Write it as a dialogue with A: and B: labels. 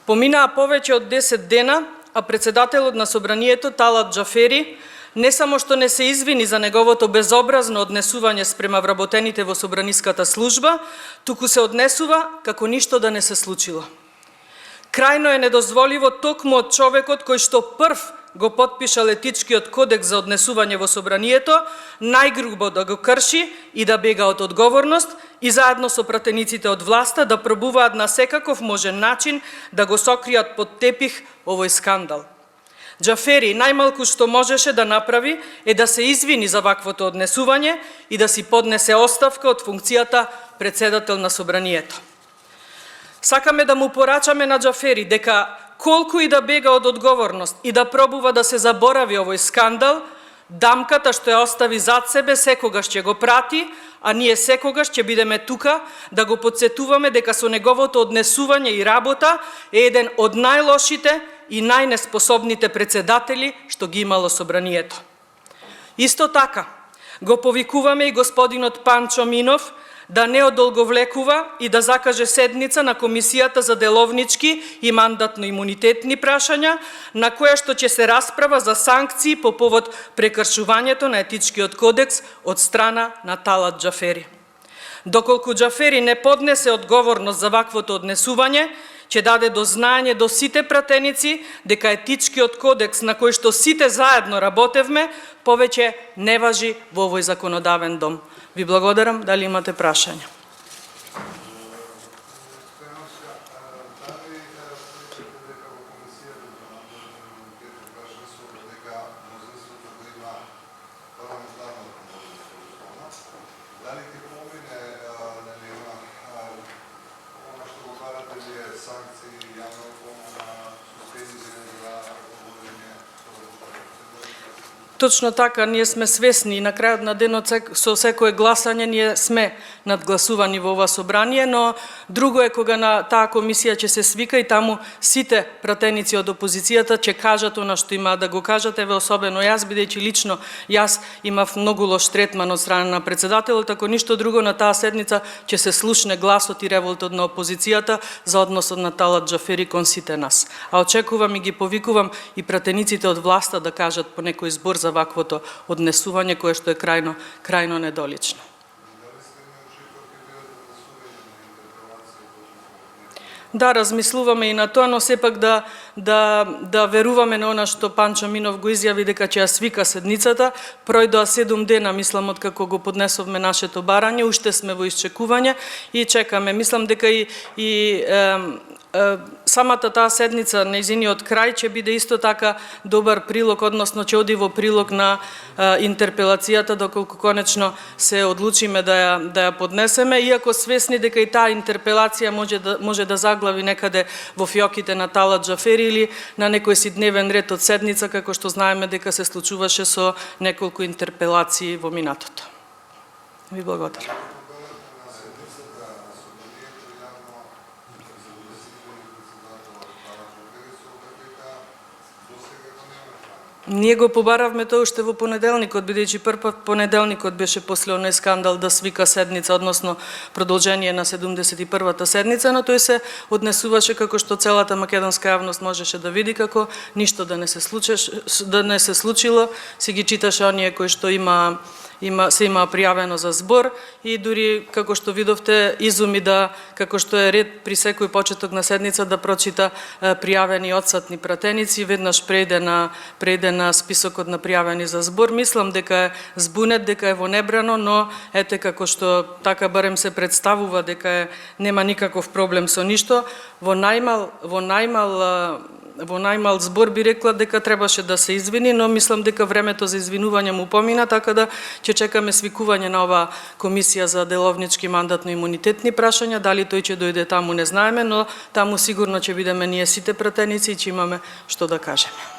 A: Поминаа повеќе од 10 дена, а председателот на собранието Талат Џафери не само што не се извини за неговото безобразно однесување спрема вработените во собраниската служба, туку се однесува како ништо да не се случило. Крајно е недозволиво токму од човекот кој што прв го потпишал етичкиот кодекс за однесување во собранието, најгрубо да го крши и да бега од одговорност и заедно со пратениците од власта да пробуваат на секаков можен начин да го сокријат под тепих овој скандал. Џафери најмалку што можеше да направи е да се извини за ваквото однесување и да си поднесе оставка од функцијата председател на собранието. Сакаме да му порачаме на Џафери дека колку и да бега од одговорност и да пробува да се заборави овој скандал, дамката што ја остави зад себе секогаш ќе го прати, а ние секогаш ќе бидеме тука да го подсетуваме дека со неговото однесување и работа е еден од најлошите и најнеспособните председатели што ги имало собранието. Исто така, го повикуваме и господинот Панчо Минов да не одолговлекува и да закаже седница на Комисијата за деловнички и мандатно-имунитетни прашања, на која што ќе се расправа за санкции по повод прекршувањето на етичкиот кодекс од страна на Талат Џафери. Доколку Џафери не поднесе одговорност за ваквото однесување, ќе даде до знаење до сите пратеници дека етичкиот кодекс на кој што сите заедно работевме, повеќе не важи во овој законодавен дом. Ви благодарам, дали имате прашања? Точно така, ние сме свесни и на крајот на денот со секое гласање ние сме надгласувани во ова собрание, но друго е кога на таа комисија ќе се свика и таму сите пратеници од опозицијата ќе кажат она што има да го кажат, еве особено јас, бидејќи лично јас имав многу лош третман од страна на председателот, ако ништо друго на таа седница ќе се слушне гласот и револтот на опозицијата за односот на Талат Џафери кон сите нас. А очекувам и ги повикувам и пратениците од власта да кажат по некој збор за ваквото однесување кое што е крајно недолично. Да, размислуваме и на тоа, но сепак да веруваме на она што Панчо Минов го изјави дека ќе ја свика седницата. Пројдоа 7 дена, мислам, од како го поднесовме нашето барање, уште сме во исчекување и чекаме. Мислам дека и самата таа седница, нејзиниот крај ќе биде исто така добар прилог, односно ќе оди во прилог на интерпелацијата, доколку конечно се одлучиме да ја поднесеме, иако свесни дека и таа интерпелација може да заглави некаде во фиоките на Талат Џафери или на некој си дневен ред од седница, како што знаеме дека се случуваше со неколку интерпелации во минатото. Ви благодарам. Ние го побаравме тоа уште во понеделникот, бидејќи прв понеделникот беше после оној скандал да свика седница, односно продолжение на 71-та седница, но тој се однесуваше како што целата македонска јавност можеше да види, како ништо да не се случило, си ги читаше оние кои што се има пријавено за збор и дури како што видовте изуми да, како што е ред при секој почеток на седница да прочита пријавени отсатни пратеници, веднаш прејде на списокот на пријавени за збор. Мислам дека е збунет, дека е во небрано, но ете како што така барем се представува дека нема никаков проблем со ништо. Во најмал збор би рекла дека требаше да се извини, но мислам дека времето за извинување му помина, така да ќе чекаме свикување на оваа комисија за деловнички мандатно-имунитетни прашања. Дали тој ќе дојде таму не знаеме, но таму сигурно ќе бидеме ние сите пратеници и ќе имаме што да кажеме.